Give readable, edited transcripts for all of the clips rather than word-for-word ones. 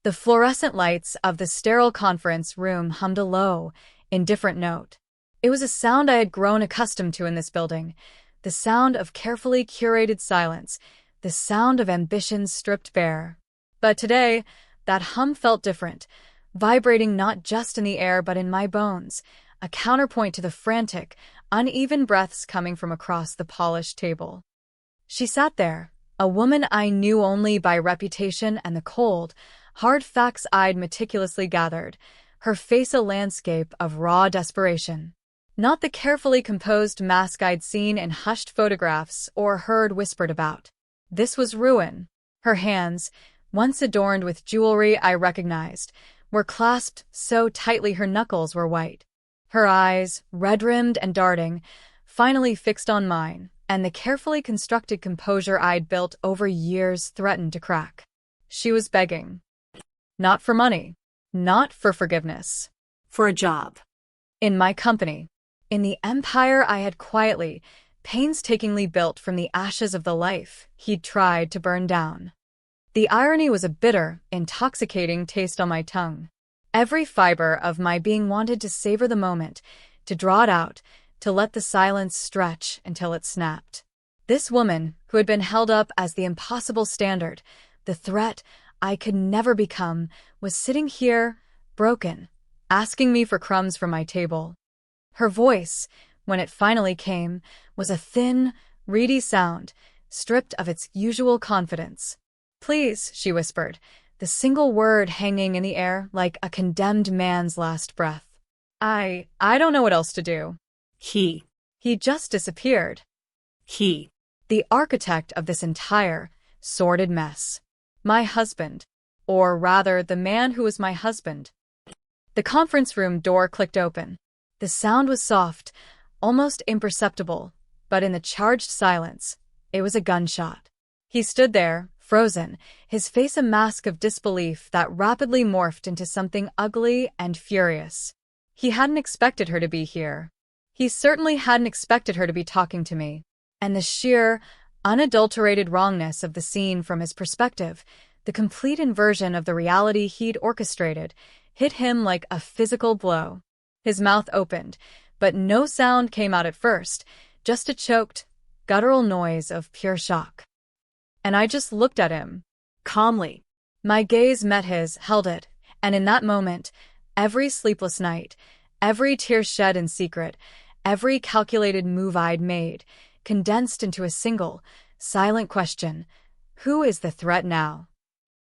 The fluorescent lights of the sterile conference room hummed a low, indifferent note. It was a sound I had grown accustomed to in this building, the sound of carefully curated silence, the sound of ambitions stripped bare. But today, that hum felt different, vibrating not just in the air but in my bones, a counterpoint to the frantic, uneven breaths coming from across the polished table. She sat there, a woman I knew only by reputation and the cold, hard facts I'd meticulously gathered, her face a landscape of raw desperation. Not the carefully composed mask I'd seen in hushed photographs or heard whispered about. This was ruin. Her hands, once adorned with jewelry I recognized, were clasped so tightly her knuckles were white. Her eyes, red-rimmed and darting, finally fixed on mine, and the carefully constructed composure I'd built over years threatened to crack. She was begging. Not for money. Not for forgiveness. For a job. In my company. In the empire I had quietly, painstakingly built from the ashes of the life he'd tried to burn down. The irony was a bitter, intoxicating taste on my tongue. Every fiber of my being wanted to savor the moment, to draw it out, to let the silence stretch until it snapped. This woman, who had been held up as the impossible standard, the threat I could never become, was sitting here, broken, asking me for crumbs from my table. Her voice, when it finally came, was a thin, reedy sound, stripped of its usual confidence. "Please," she whispered, the single word hanging in the air like a condemned man's last breath. I don't know what else to do." He just disappeared. The architect of this entire, sordid mess. My husband. Or rather, the man who was my husband. The conference room door clicked open. The sound was soft, almost imperceptible, but in the charged silence, it was a gunshot. He stood there, frozen, his face a mask of disbelief that rapidly morphed into something ugly and furious. He hadn't expected her to be here. He certainly hadn't expected her to be talking to me. And the sheer, unadulterated wrongness of the scene from his perspective, the complete inversion of the reality he'd orchestrated, hit him like a physical blow. His mouth opened, but no sound came out at first, just a choked, guttural noise of pure shock. And I just looked at him. calmly. My gaze met his, held it, and in that moment, every sleepless night, every tear shed in secret, every calculated move I'd made, condensed into a single, silent question: who is the threat now?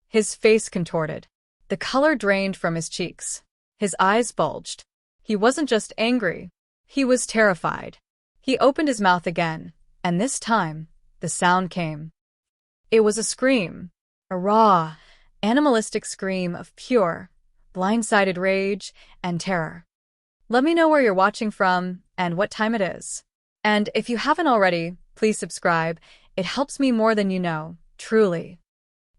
His face contorted. The color drained from his cheeks. His eyes bulged. He wasn't just angry. He was terrified. He opened his mouth again, and this time, the sound came. It was a scream. A raw, animalistic scream of pure, blindsided rage and terror. Let me know where you're watching from and what time it is. And if you haven't already, please subscribe. It helps me more than you know, truly.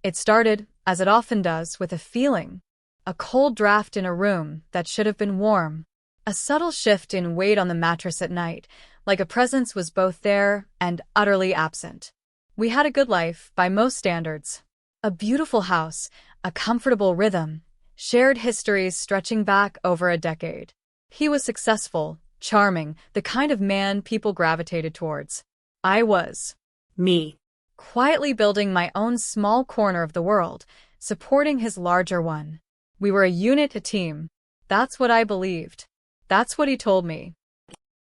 It started, as it often does, with a feeling. A cold draft in a room that should have been warm. A subtle shift in weight on the mattress at night, like a presence was both there and utterly absent. We had a good life, by most standards. A beautiful house, a comfortable rhythm, shared histories stretching back over a decade. He was successful, charming, the kind of man people gravitated towards. I was Me. quietly building my own small corner of the world, supporting his larger one. We were a unit, a team. That's what I believed. That's what he told me.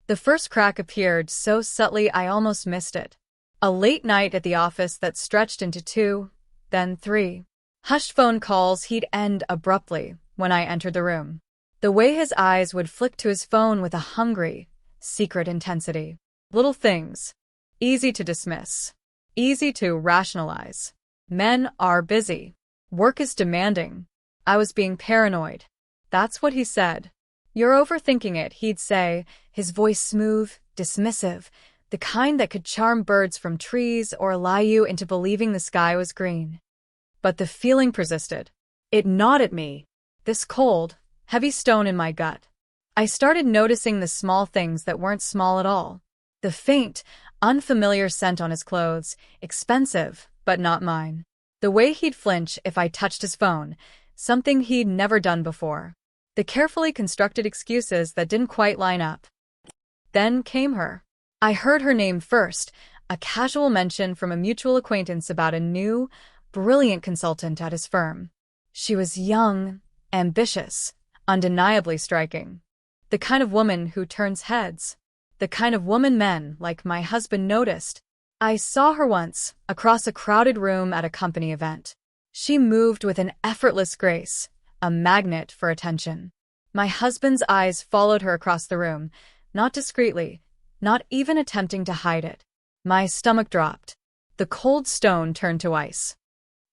The first crack appeared so subtly I almost missed it. A late night at the office that stretched into 2, then 3. Hushed phone calls he'd end abruptly when I entered the room. The way his eyes would flick to his phone with a hungry, secret intensity. Little things. Easy to dismiss. Easy to rationalize. Men are busy. Work is demanding. I was being paranoid. That's what he said. You're overthinking it, he'd say, his voice smooth, dismissive, the kind that could charm birds from trees or lie you into believing the sky was green. But the feeling persisted. It gnawed at me. This cold, heavy stone in my gut. I started noticing the small things that weren't small at all. The faint, unfamiliar scent on his clothes, expensive, but not mine. The way he'd flinch if I touched his phone, something he'd never done before. The carefully constructed excuses that didn't quite line up. Then came her. I heard her name first, a casual mention from a mutual acquaintance about a new, brilliant consultant at his firm. She was young, ambitious, undeniably striking. The kind of woman who turns heads. The kind of woman men like my husband noticed. I saw her once, across a crowded room at a company event. She moved with an effortless grace, a magnet for attention. My husband's eyes followed her across the room, not discreetly, not even attempting to hide it. My stomach dropped. The cold stone turned to ice.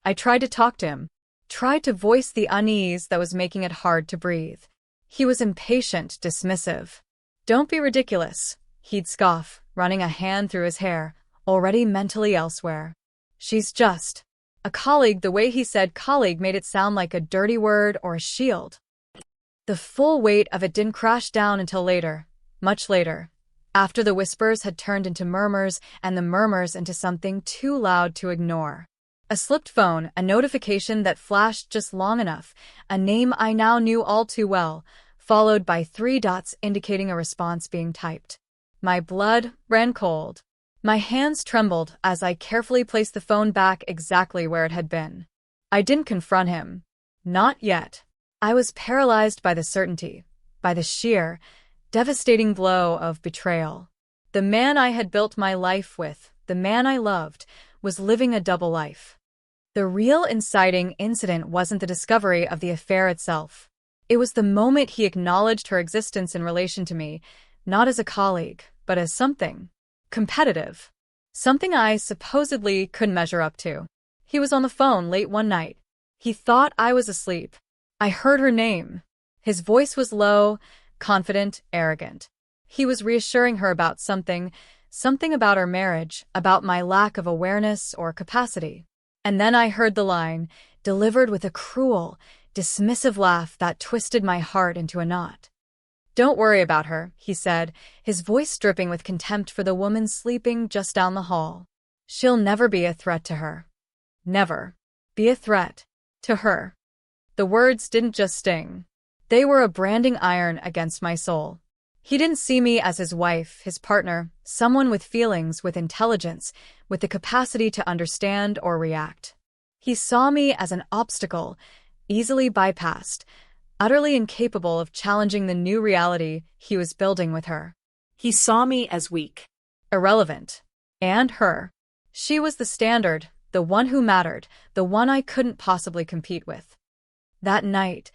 I tried to talk to him, tried to voice the unease that was making it hard to breathe. He was impatient, dismissive. "Don't be ridiculous," he'd scoff, running a hand through his hair, already mentally elsewhere. "She's just a colleague." The way he said colleague made it sound like a dirty word or a shield. The full weight of it didn't crash down until later, much later, after the whispers had turned into murmurs and the murmurs into something too loud to ignore. A slipped phone, a notification that flashed just long enough, a name I now knew all too well, followed by 3 dots indicating a response being typed. My blood ran cold. My hands trembled as I carefully placed the phone back exactly where it had been. I didn't confront him. Not yet. I was paralyzed by the certainty, by the sheer, devastating blow of betrayal. The man I had built my life with, the man I loved, was living a double life. The real inciting incident wasn't the discovery of the affair itself. It was the moment he acknowledged her existence in relation to me, not as a colleague, but as something competitive. Something I supposedly couldn't measure up to. He was on the phone late one night. He thought I was asleep. I heard her name. His voice was low, confident, arrogant. He was reassuring her about something about our marriage, about my lack of awareness or capacity. And then I heard the line, delivered with a cruel, dismissive laugh that twisted my heart into a knot. "Don't worry about her," he said, his voice dripping with contempt for the woman sleeping just down the hall. "She'll never be a threat to her. Never be a threat to her." The words didn't just sting. They were a branding iron against my soul. He didn't see me as his wife, his partner, someone with feelings, with intelligence, with the capacity to understand or react. He saw me as an obstacle, easily bypassed, utterly incapable of challenging the new reality he was building with her. He saw me as weak. Irrelevant. And her. She was the standard, the one who mattered, the one I couldn't possibly compete with. That night,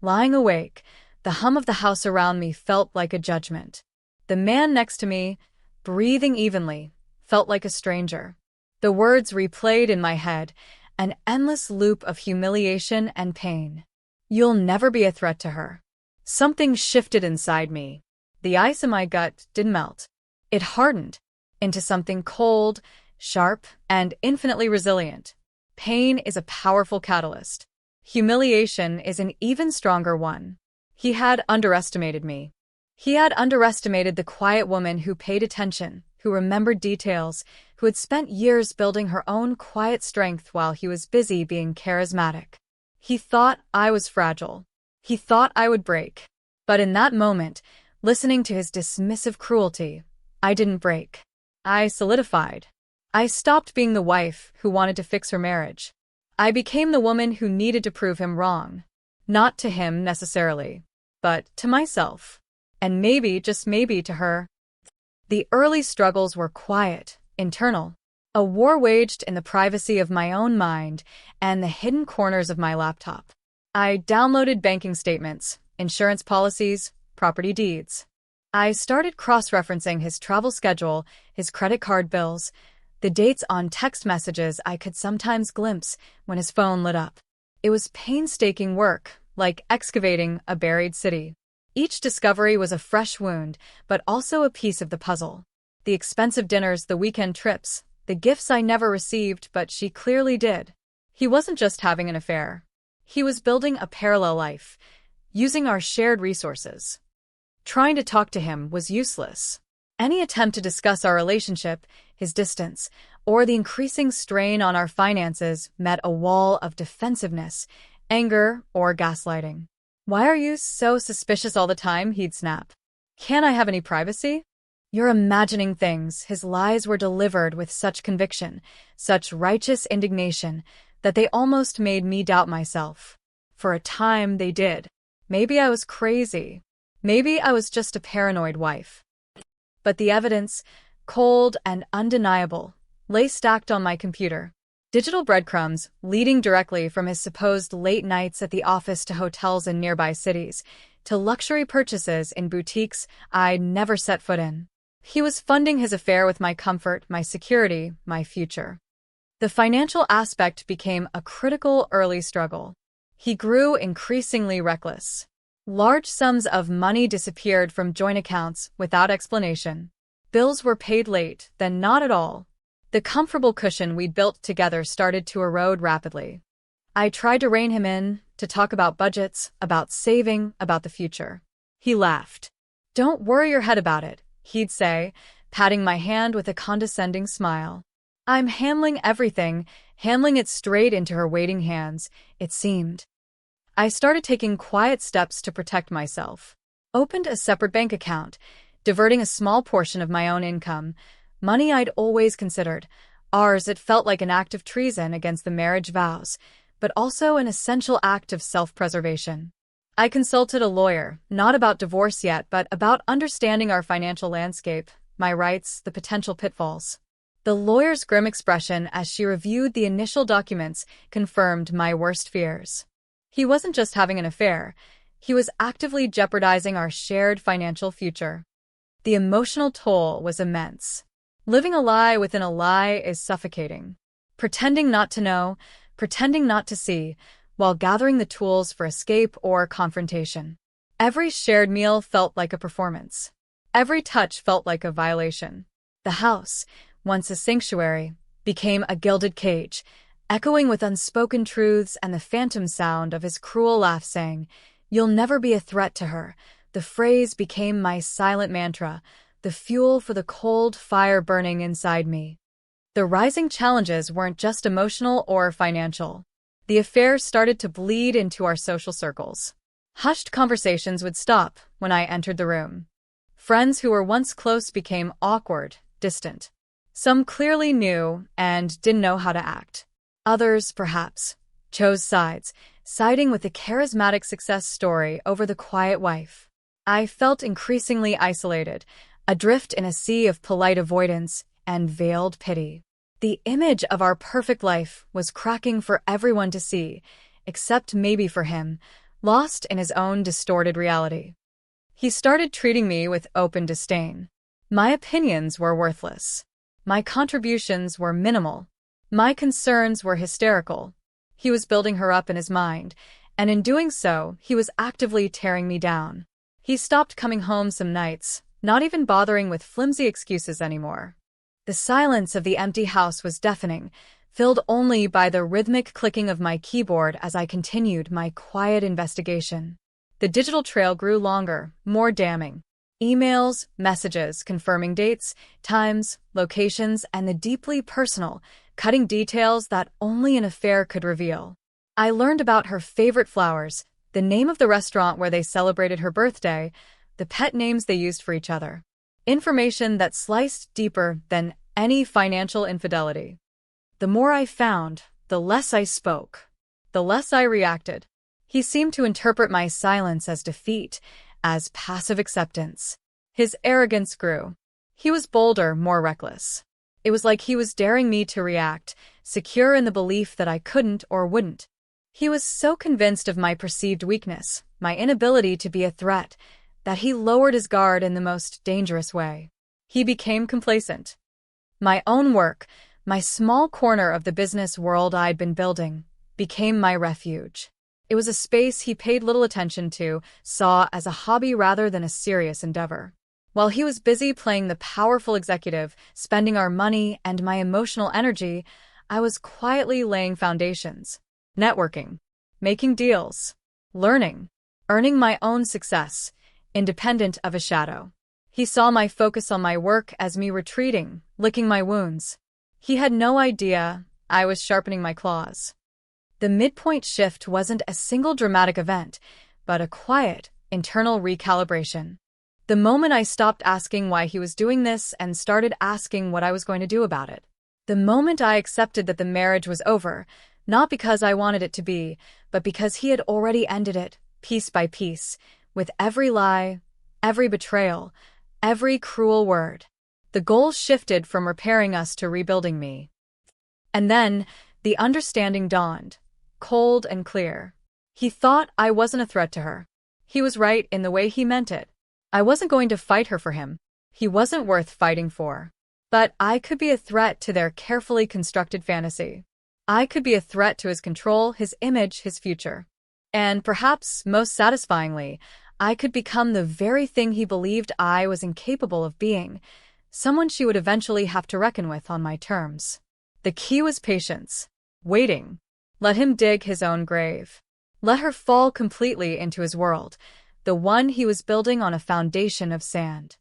lying awake, the hum of the house around me felt like a judgment. The man next to me, breathing evenly, felt like a stranger. The words replayed in my head, an endless loop of humiliation and pain. "You'll never be a threat to her." Something shifted inside me. The ice in my gut didn't melt. It hardened into something cold, sharp, and infinitely resilient. Pain is a powerful catalyst. Humiliation is an even stronger one. He had underestimated me. He had underestimated the quiet woman who paid attention, who remembered details, who had spent years building her own quiet strength while he was busy being charismatic. He thought I was fragile. He thought I would break. But in that moment, listening to his dismissive cruelty, I didn't break. I solidified. I stopped being the wife who wanted to fix her marriage. I became the woman who needed to prove him wrong. Not to him necessarily, but to myself. And maybe, just maybe, to her. The early struggles were quiet, internal. A war waged in the privacy of my own mind and the hidden corners of my laptop. I downloaded banking statements, insurance policies, property deeds. I started cross-referencing his travel schedule, his credit card bills, the dates on text messages I could sometimes glimpse when his phone lit up. It was painstaking work, like excavating a buried city. Each discovery was a fresh wound, but also a piece of the puzzle. The expensive dinners, the weekend trips, the gifts I never received, but she clearly did. He wasn't just having an affair. He was building a parallel life, using our shared resources. Trying to talk to him was useless. Any attempt to discuss our relationship, his distance, or the increasing strain on our finances met a wall of defensiveness, anger, or gaslighting. "Why are you so suspicious all the time?" he'd snap. "Can't I have any privacy?" You're imagining things. His lies were delivered with such conviction, such righteous indignation, that they almost made me doubt myself. For a time, they did. Maybe I was crazy. Maybe I was just a paranoid wife. But the evidence, cold and undeniable, lay stacked on my computer. Digital breadcrumbs leading directly from his supposed late nights at the office to hotels in nearby cities, to luxury purchases in boutiques I'd never set foot in. He was funding his affair with my comfort, my security, my future. The financial aspect became a critical early struggle. He grew increasingly reckless. Large sums of money disappeared from joint accounts without explanation. Bills were paid late, then not at all. The comfortable cushion we'd built together started to erode rapidly. I tried to rein him in, to talk about budgets, about saving, about the future. He laughed. "Don't worry your head about it," he'd say, patting my hand with a condescending smile. "I'm handling everything," handling it straight into her waiting hands, it seemed. I started taking quiet steps to protect myself. Opened a separate bank account, diverting a small portion of my own income, money I'd always considered ours. It felt like an act of treason against the marriage vows, but also an essential act of self-preservation. I consulted a lawyer, not about divorce yet, but about understanding our financial landscape, my rights, the potential pitfalls. The lawyer's grim expression as she reviewed the initial documents confirmed my worst fears. He wasn't just having an affair, he was actively jeopardizing our shared financial future. The emotional toll was immense. Living a lie within a lie is suffocating. Pretending not to know, pretending not to see, while gathering the tools for escape or confrontation. Every shared meal felt like a performance. Every touch felt like a violation. The house, once a sanctuary, became a gilded cage, echoing with unspoken truths and the phantom sound of his cruel laugh saying, "You'll never be a threat to her." The phrase became my silent mantra, the fuel for the cold fire burning inside me. The rising challenges weren't just emotional or financial. The affair started to bleed into our social circles. Hushed conversations would stop when I entered the room. Friends who were once close became awkward, distant. Some clearly knew and didn't know how to act. Others, perhaps, chose sides, siding with the charismatic success story over the quiet wife. I felt increasingly isolated, adrift in a sea of polite avoidance and veiled pity. The image of our perfect life was cracking for everyone to see, except maybe for him, lost in his own distorted reality. He started treating me with open disdain. My opinions were worthless. My contributions were minimal. My concerns were hysterical. He was building her up in his mind, and in doing so, he was actively tearing me down. He stopped coming home some nights, not even bothering with flimsy excuses anymore. The silence of the empty house was deafening, filled only by the rhythmic clicking of my keyboard as I continued my quiet investigation. The digital trail grew longer, more damning. Emails, messages confirming dates, times, locations, and the deeply personal, cutting details that only an affair could reveal. I learned about her favorite flowers, the name of the restaurant where they celebrated her birthday, the pet names they used for each other. Information that sliced deeper than any financial infidelity. The more I found, the less I spoke, the less I reacted. He seemed to interpret my silence as defeat, as passive acceptance. His arrogance grew. He was bolder, more reckless. It was like he was daring me to react, secure in the belief that I couldn't or wouldn't. He was so convinced of my perceived weakness, my inability to be a threat, that he lowered his guard in the most dangerous way. He became complacent. My own work, my small corner of the business world I'd been building, became my refuge. It was a space he paid little attention to, saw as a hobby rather than a serious endeavor. While he was busy playing the powerful executive, spending our money and my emotional energy, I was quietly laying foundations, networking, making deals, learning, earning my own success, independent of a shadow. He saw my focus on my work as me retreating, licking my wounds. He had no idea I was sharpening my claws. The midpoint shift wasn't a single dramatic event, but a quiet, internal recalibration. The moment I stopped asking why he was doing this and started asking what I was going to do about it. The moment I accepted that the marriage was over, not because I wanted it to be, but because he had already ended it, piece by piece, with every lie, every betrayal, every cruel word. The goal shifted from repairing us to rebuilding me. And then, the understanding dawned, cold and clear. He thought I wasn't a threat to her. He was right in the way he meant it. I wasn't going to fight her for him. He wasn't worth fighting for. But I could be a threat to their carefully constructed fantasy. I could be a threat to his control, his image, his future. And perhaps, most satisfyingly, I could become the very thing he believed I was incapable of being, someone she would eventually have to reckon with on my terms. The key was patience. Waiting. Let him dig his own grave. Let her fall completely into his world, the one he was building on a foundation of sand.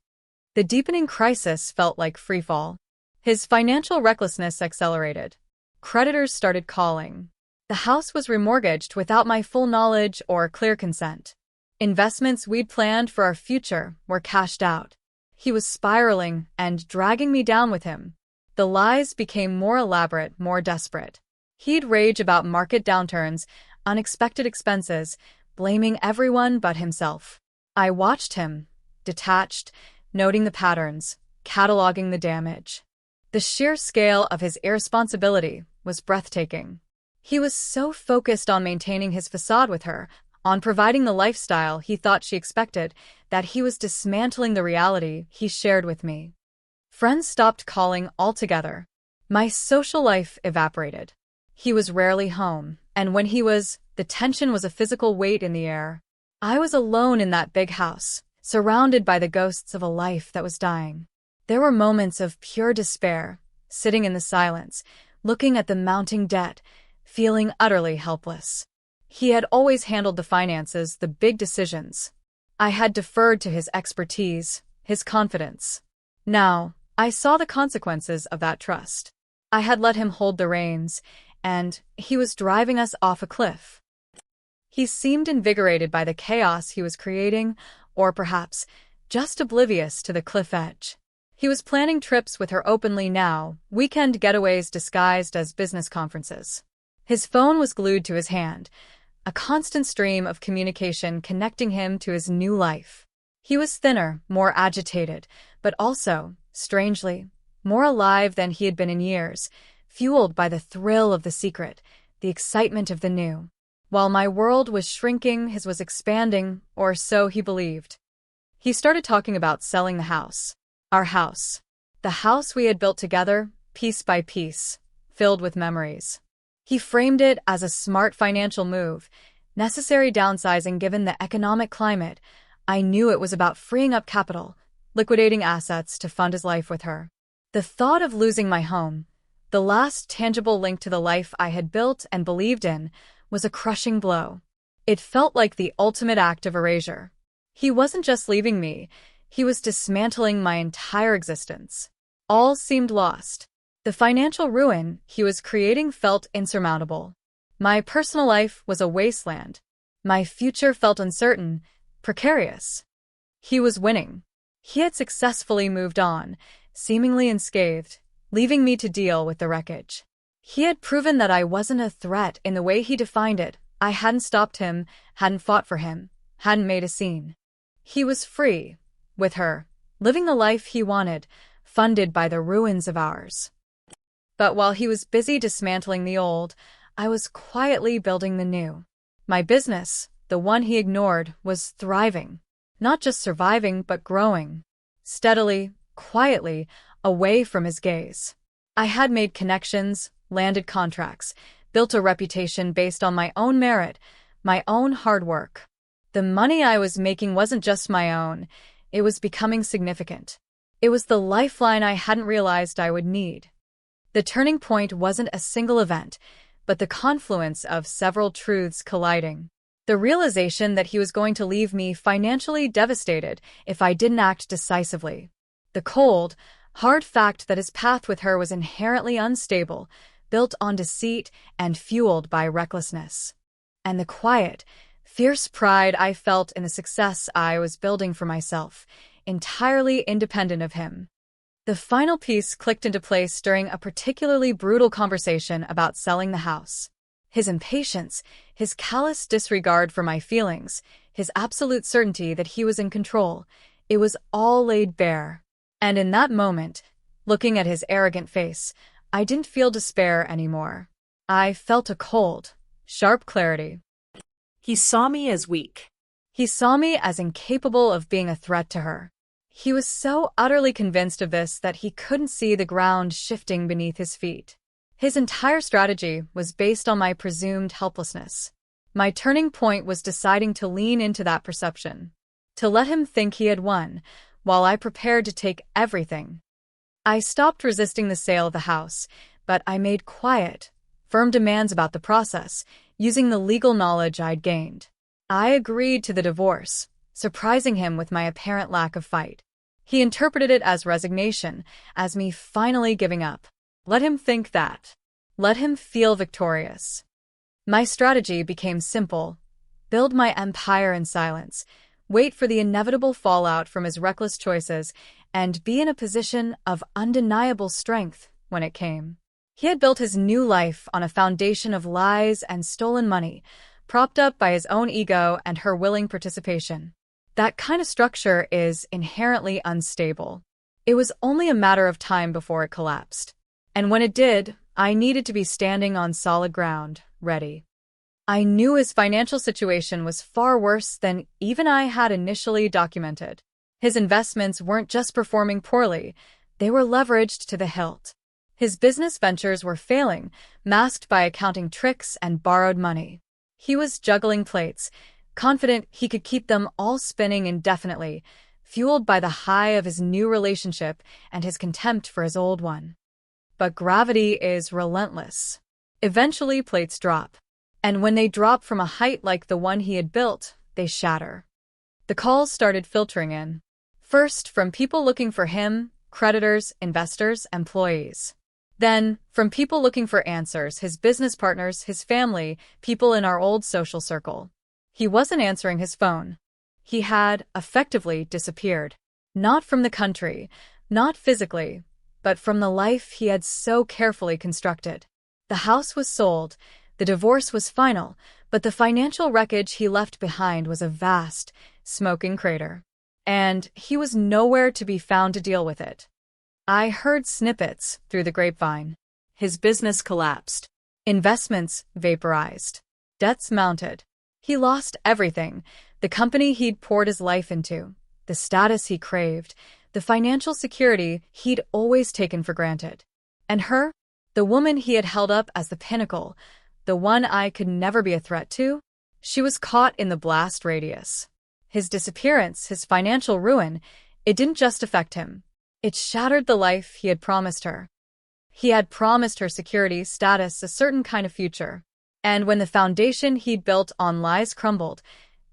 The deepening crisis felt like freefall. His financial recklessness accelerated. Creditors started calling. The house was remortgaged without my full knowledge or clear consent. Investments we'd planned for our future were cashed out. He was spiraling and dragging me down with him. The lies became more elaborate, more desperate. He'd rage about market downturns, unexpected expenses, blaming everyone but himself. I watched him, detached, noting the patterns, cataloging the damage. The sheer scale of his irresponsibility was breathtaking. He was so focused on maintaining his facade with her, on providing the lifestyle he thought she expected, that he was dismantling the reality he shared with me. Friends stopped calling altogether. My social life evaporated. He was rarely home, and when he was, the tension was a physical weight in the air. I was alone in that big house, surrounded by the ghosts of a life that was dying. There were moments of pure despair, sitting in the silence, looking at the mounting debt, feeling utterly helpless. He had always handled the finances, the big decisions. I had deferred to his expertise, his confidence. Now, I saw the consequences of that trust. I had let him hold the reins, and he was driving us off a cliff. He seemed invigorated by the chaos he was creating, or perhaps just oblivious to the cliff edge. He was planning trips with her openly now, weekend getaways disguised as business conferences. His phone was glued to his hand, a constant stream of communication connecting him to his new life. He was thinner, more agitated, but also, strangely, more alive than he had been in years, fueled by the thrill of the secret, the excitement of the new. While my world was shrinking, his was expanding, or so he believed. He started talking about selling the house. Our house. The house we had built together, piece by piece, filled with memories. He framed it as a smart financial move, necessary downsizing given the economic climate. I knew it was about freeing up capital, liquidating assets to fund his life with her. The thought of losing my home, the last tangible link to the life I had built and believed in, was a crushing blow. It felt like the ultimate act of erasure. He wasn't just leaving me, he was dismantling my entire existence. All seemed lost. The financial ruin he was creating felt insurmountable. My personal life was a wasteland. My future felt uncertain, precarious. He was winning. He had successfully moved on, seemingly unscathed, leaving me to deal with the wreckage. He had proven that I wasn't a threat in the way he defined it. I hadn't stopped him, hadn't fought for him, hadn't made a scene. He was free, with her, living the life he wanted, funded by the ruins of ours. But while he was busy dismantling the old, I was quietly building the new. My business, the one he ignored, was thriving. Not just surviving, but growing. Steadily, quietly, away from his gaze. I had made connections, landed contracts, built a reputation based on my own merit, my own hard work. The money I was making wasn't just my own, it was becoming significant. It was the lifeline I hadn't realized I would need. The turning point wasn't a single event, but the confluence of several truths colliding. The realization that he was going to leave me financially devastated if I didn't act decisively. The cold, hard fact that his path with her was inherently unstable, built on deceit and fueled by recklessness. And the quiet, fierce pride I felt in the success I was building for myself, entirely independent of him. The final piece clicked into place during a particularly brutal conversation about selling the house. His impatience, his callous disregard for my feelings, his absolute certainty that he was in control, it was all laid bare. And in that moment, looking at his arrogant face, I didn't feel despair anymore. I felt a cold, sharp clarity. He saw me as weak. He saw me as incapable of being a threat to her. He was so utterly convinced of this that he couldn't see the ground shifting beneath his feet. His entire strategy was based on my presumed helplessness. My turning point was deciding to lean into that perception, to let him think he had won, while I prepared to take everything. I stopped resisting the sale of the house, but I made quiet, firm demands about the process, using the legal knowledge I'd gained. I agreed to the divorce, surprising him with my apparent lack of fight. He interpreted it as resignation, as me finally giving up. Let him think that. Let him feel victorious. My strategy became simple: build my empire in silence, wait for the inevitable fallout from his reckless choices, and be in a position of undeniable strength when it came. He had built his new life on a foundation of lies and stolen money, propped up by his own ego and her willing participation. That kind of structure is inherently unstable. It was only a matter of time before it collapsed. And when it did, I needed to be standing on solid ground, ready. I knew his financial situation was far worse than even I had initially documented. His investments weren't just performing poorly, they were leveraged to the hilt. His business ventures were failing, masked by accounting tricks and borrowed money. He was juggling plates, confident he could keep them all spinning indefinitely, fueled by the high of his new relationship and his contempt for his old one. But gravity is relentless. Eventually, plates drop. And when they drop from a height like the one he had built, they shatter. The calls started filtering in. First, from people looking for him, creditors, investors, employees. Then, from people looking for answers, his business partners, his family, people in our old social circle. He wasn't answering his phone. He had, effectively, disappeared. Not from the country, not physically, but from the life he had so carefully constructed. The house was sold, the divorce was final, but the financial wreckage he left behind was a vast, smoking crater. And he was nowhere to be found to deal with it. I heard snippets through the grapevine. His business collapsed. Investments vaporized. Debts mounted. He lost everything: the company he'd poured his life into, the status he craved, the financial security he'd always taken for granted. And her, the woman he had held up as the pinnacle, the one I could never be a threat to, she was caught in the blast radius. His disappearance, his financial ruin, it didn't just affect him. It shattered the life he had promised her. He had promised her security, status, a certain kind of future. And when the foundation he'd built on lies crumbled,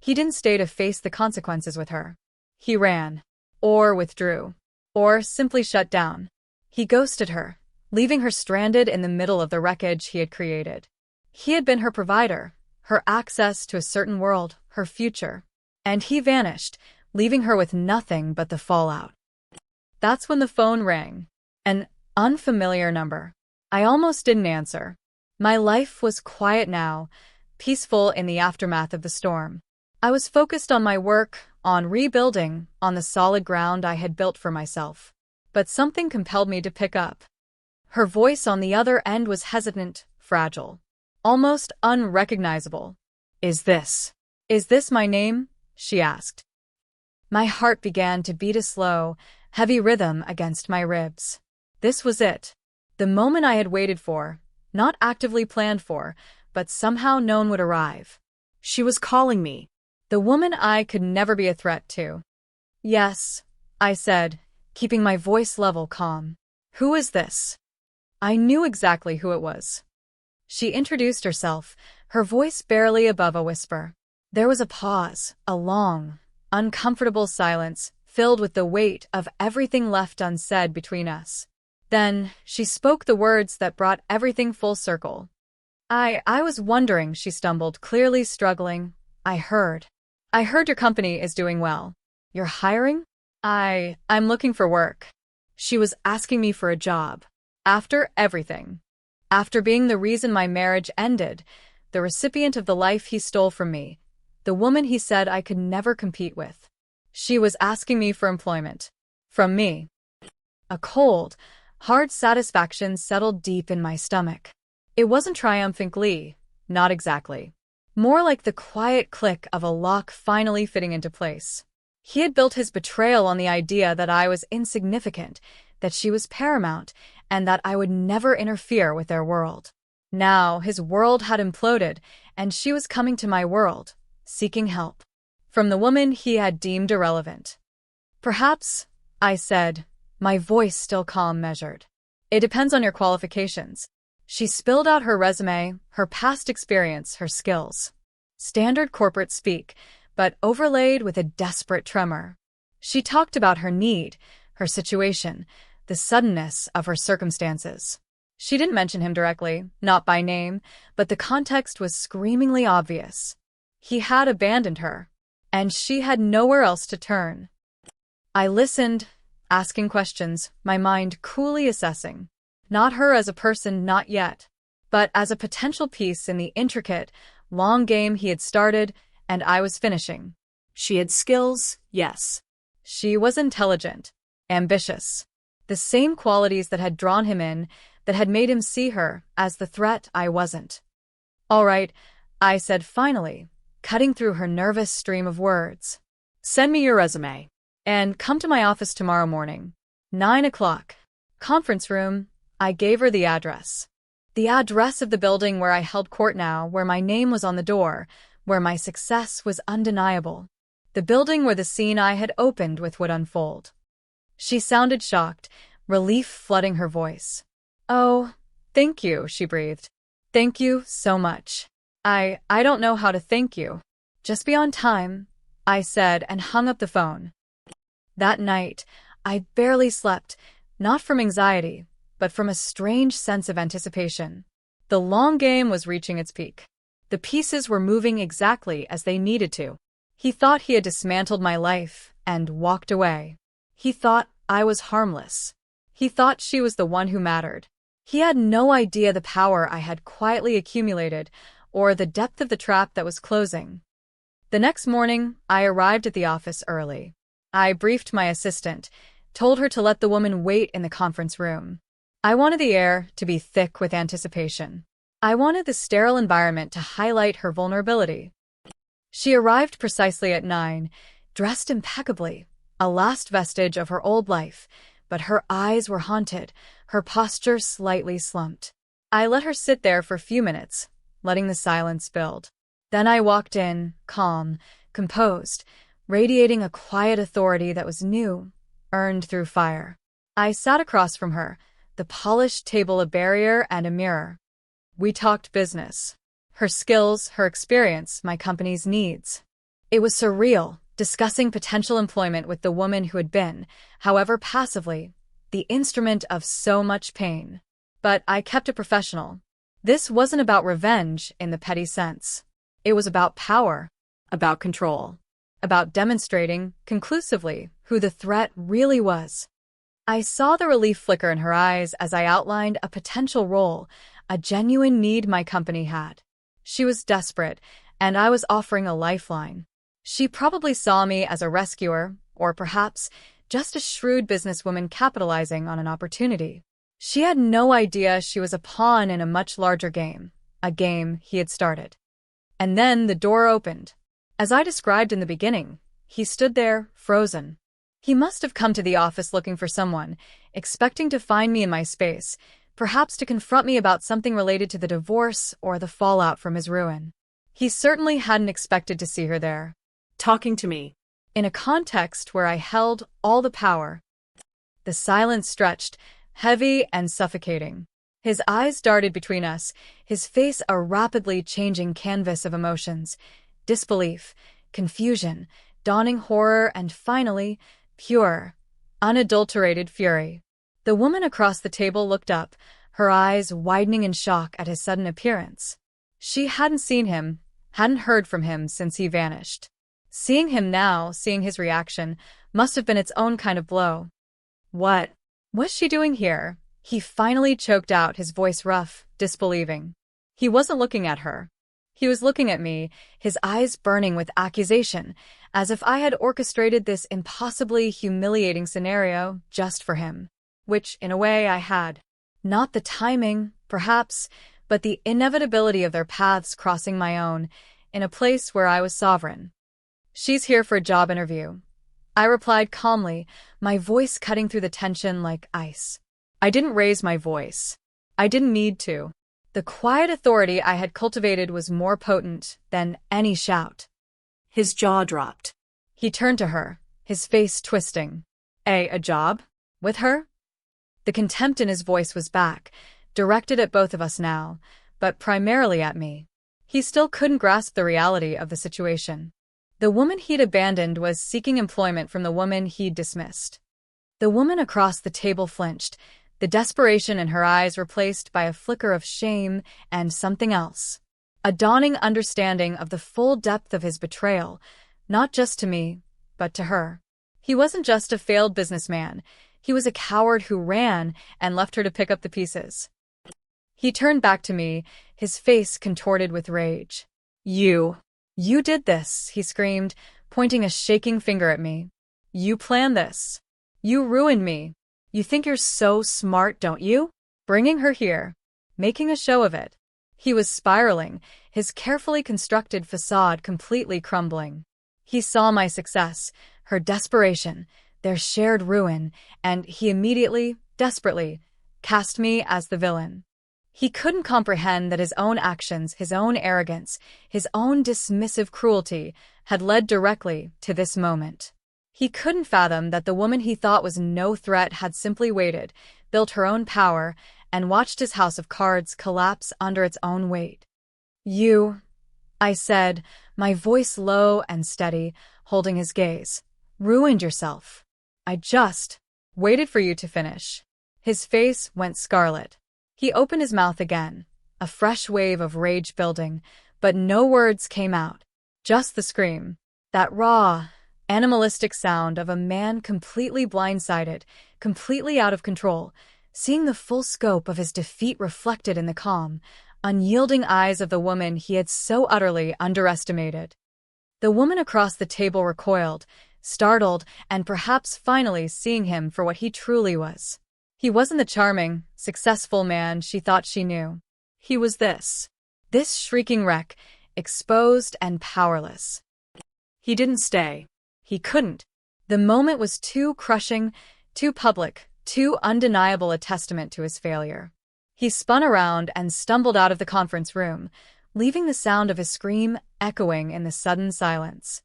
he didn't stay to face the consequences with her. He ran, or withdrew, or simply shut down. He ghosted her, leaving her stranded in the middle of the wreckage he had created. He had been her provider, her access to a certain world, her future. And he vanished, leaving her with nothing but the fallout. That's when the phone rang. An unfamiliar number. I almost didn't answer. My life was quiet now, peaceful in the aftermath of the storm. I was focused on my work, on rebuilding, on the solid ground I had built for myself. But something compelled me to pick up. Her voice on the other end was hesitant, fragile, almost unrecognizable. Is this my name?" she asked. My heart began to beat a slow, heavy rhythm against my ribs. This was it. The moment I had waited for, not actively planned for, but somehow known would arrive. She was calling me. The woman I could never be a threat to. "Yes," I said, keeping my voice level, calm. "Who is this?" I knew exactly who it was. She introduced herself, her voice barely above a whisper. There was a pause, a long, uncomfortable silence, filled with the weight of everything left unsaid between us. Then she spoke the words that brought everything full circle. I was wondering, she stumbled, clearly struggling. I heard your company is doing well. You're hiring? I'm looking for work. She was asking me for a job. After everything. After being the reason my marriage ended, the recipient of the life he stole from me, the woman he said I could never compete with. She was asking me for employment. From me. A cold, hard satisfaction settled deep in my stomach. It wasn't triumphant glee, not exactly. More like the quiet click of a lock finally fitting into place. He had built his betrayal on the idea that I was insignificant, that she was paramount, and that I would never interfere with their world. Now his world had imploded, and she was coming to my world, seeking help. From the woman he had deemed irrelevant. Perhaps, I said, my voice still calm, measured. It depends on your qualifications. She spilled out her resume, her past experience, her skills. Standard corporate speak, but overlaid with a desperate tremor. She talked about her need, her situation, the suddenness of her circumstances. She didn't mention him directly, not by name, but the context was screamingly obvious. He had abandoned her, and she had nowhere else to turn. I listened, asking questions, my mind coolly assessing. Not her as a person, not yet, but as a potential piece in the intricate, long game he had started and I was finishing. She had skills, yes. She was intelligent, ambitious. The same qualities that had drawn him in, that had made him see her as the threat I wasn't. All right, I said finally, cutting through her nervous stream of words. Send me your resume. And come to my office tomorrow morning. 9 o'clock. Conference room. I gave her the address. The address of the building where I held court now, where my name was on the door, where my success was undeniable. The building where the scene I had opened with would unfold. She sounded shocked, relief flooding her voice. Oh, thank you, she breathed. Thank you so much. I don't know how to thank you. Just be on time, I said and hung up the phone. That night, I barely slept, not from anxiety, but from a strange sense of anticipation. The long game was reaching its peak. The pieces were moving exactly as they needed to. He thought he had dismantled my life and walked away. He thought I was harmless. He thought she was the one who mattered. He had no idea the power I had quietly accumulated or the depth of the trap that was closing. The next morning, I arrived at the office early. I briefed my assistant, told her to let the woman wait in the conference room. I wanted the air to be thick with anticipation. I wanted the sterile environment to highlight her vulnerability. She arrived precisely at 9, dressed impeccably, a last vestige of her old life, but her eyes were haunted, her posture slightly slumped. I let her sit there for a few minutes, letting the silence build. Then I walked in, calm, composed, radiating a quiet authority that was new, earned through fire. I sat across from her, the polished table a barrier and a mirror. We talked business. Her skills, her experience, my company's needs. It was surreal, discussing potential employment with the woman who had been, however passively, the instrument of so much pain. But I kept it professional. This wasn't about revenge in the petty sense. It was about power, about control, about demonstrating, conclusively, who the threat really was. I saw the relief flicker in her eyes as I outlined a potential role, a genuine need my company had. She was desperate, and I was offering a lifeline. She probably saw me as a rescuer, or perhaps just a shrewd businesswoman capitalizing on an opportunity. She had no idea she was a pawn in a much larger game, a game he had started. And then the door opened. As I described in the beginning, he stood there, frozen. He must have come to the office looking for someone, expecting to find me in my space, perhaps to confront me about something related to the divorce or the fallout from his ruin. He certainly hadn't expected to see her there. Talking to me. In a context where I held all the power. The silence stretched, heavy and suffocating. His eyes darted between us, his face a rapidly changing canvas of emotions. Disbelief, confusion, dawning horror, and finally, pure, unadulterated fury. The woman across the table looked up, her eyes widening in shock at his sudden appearance. She hadn't seen him, hadn't heard from him since he vanished. Seeing him now, seeing his reaction, must have been its own kind of blow. What was she doing here? He finally choked out, his voice rough, disbelieving. He wasn't looking at her. He was looking at me, his eyes burning with accusation, as if I had orchestrated this impossibly humiliating scenario just for him. Which, in a way, I had. Not the timing, perhaps, but the inevitability of their paths crossing my own, in a place where I was sovereign. She's here for a job interview, I replied calmly, my voice cutting through the tension like ice. I didn't raise my voice. I didn't need to. The quiet authority I had cultivated was more potent than any shout. His jaw dropped. He turned to her, his face twisting. A job? With her? The contempt in his voice was back, directed at both of us now, but primarily at me. He still couldn't grasp the reality of the situation. The woman he'd abandoned was seeking employment from the woman he'd dismissed. The woman across the table flinched, the desperation in her eyes replaced by a flicker of shame and something else. A dawning understanding of the full depth of his betrayal, not just to me, but to her. He wasn't just a failed businessman. He was a coward who ran and left her to pick up the pieces. He turned back to me, his face contorted with rage. You did this, he screamed, pointing a shaking finger at me. You planned this. You ruined me. You think you're so smart, don't you? Bringing her here. Making a show of it. He was spiraling, his carefully constructed facade completely crumbling. He saw my success, her desperation, their shared ruin, and he immediately, desperately, cast me as the villain. He couldn't comprehend that his own actions, his own arrogance, his own dismissive cruelty had led directly to this moment. He couldn't fathom that the woman he thought was no threat had simply waited, built her own power, and watched his house of cards collapse under its own weight. You, I said, my voice low and steady, holding his gaze, ruined yourself. I just waited for you to finish. His face went scarlet. He opened his mouth again, a fresh wave of rage building, but no words came out. Just the scream. That raw, animalistic sound of a man completely blindsided, completely out of control, seeing the full scope of his defeat reflected in the calm, unyielding eyes of the woman he had so utterly underestimated. The woman across the table recoiled, startled, and perhaps finally seeing him for what he truly was. He wasn't the charming, successful man she thought she knew. He was this shrieking wreck, exposed and powerless. He didn't stay. He couldn't. The moment was too crushing, too public, too undeniable a testament to his failure. He spun around and stumbled out of the conference room, leaving the sound of his scream echoing in the sudden silence.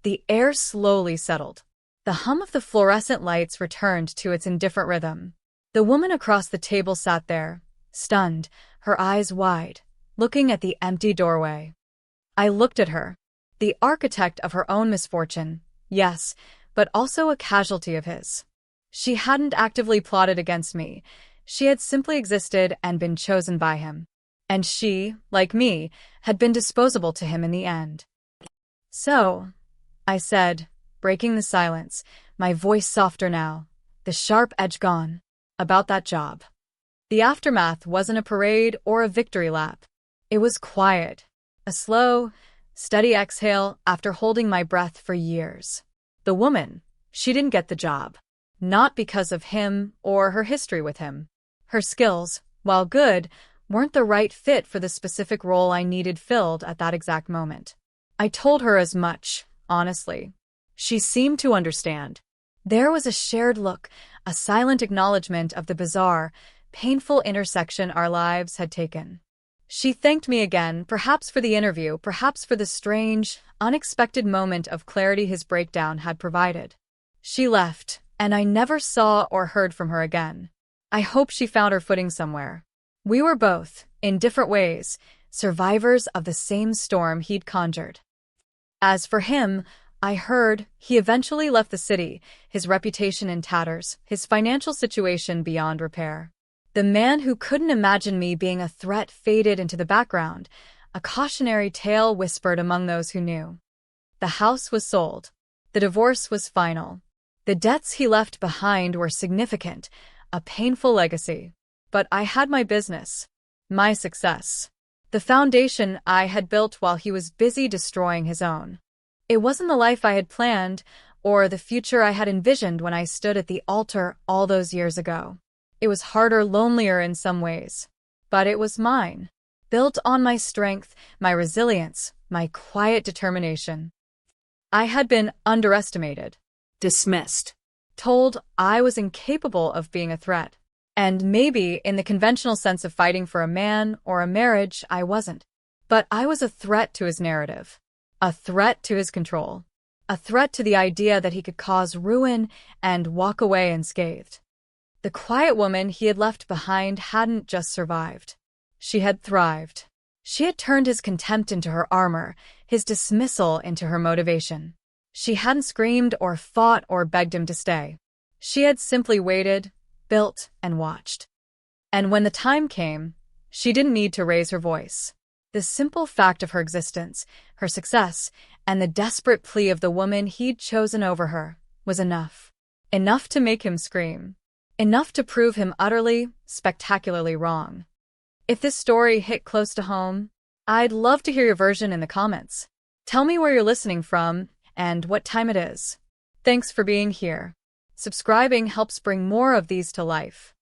The air slowly settled. The hum of the fluorescent lights returned to its indifferent rhythm. The woman across the table sat there, stunned, her eyes wide, looking at the empty doorway. I looked at her. The architect of her own misfortune, yes, but also a casualty of his. She hadn't actively plotted against me. She had simply existed and been chosen by him. And she, like me, had been disposable to him in the end. So, I said, breaking the silence, my voice softer now, the sharp edge gone. About that job. The aftermath wasn't a parade or a victory lap. It was quiet, a slow, steady exhale after holding my breath for years. The woman, she didn't get the job. Not because of him or her history with him. Her skills, while good, weren't the right fit for the specific role I needed filled at that exact moment. I told her as much, honestly. She seemed to understand. There was a shared look, a silent acknowledgement of the bizarre, painful intersection our lives had taken. She thanked me again, perhaps for the interview, perhaps for the strange, unexpected moment of clarity his breakdown had provided. She left, and I never saw or heard from her again. I hope she found her footing somewhere. We were both, in different ways, survivors of the same storm he'd conjured. As for him, I heard he eventually left the city, his reputation in tatters, his financial situation beyond repair. The man who couldn't imagine me being a threat faded into the background, a cautionary tale whispered among those who knew. The house was sold. The divorce was final. The debts he left behind were significant, a painful legacy. But I had my business, my success, the foundation I had built while he was busy destroying his own. It wasn't the life I had planned or the future I had envisioned when I stood at the altar all those years ago. It was harder, lonelier in some ways, but it was mine, built on my strength, my resilience, my quiet determination. I had been underestimated, Dismissed. told I was incapable of being a threat. And maybe, in the conventional sense of fighting for a man or a marriage, I wasn't. But I was a threat to his narrative, a threat to his control, a threat to the idea that he could cause ruin and walk away unscathed. The quiet woman he had left behind hadn't just survived. She had thrived. She had turned his contempt into her armor, his dismissal into her motivation. She hadn't screamed or fought or begged him to stay. She had simply waited, built, and watched. And when the time came, she didn't need to raise her voice. The simple fact of her existence, her success, and the desperate plea of the woman he'd chosen over her was enough. Enough to make him scream. Enough to prove him utterly, spectacularly wrong. If this story hit close to home, I'd love to hear your version in the comments. Tell me where you're listening from and what time it is. Thanks for being here. Subscribing helps bring more of these to life.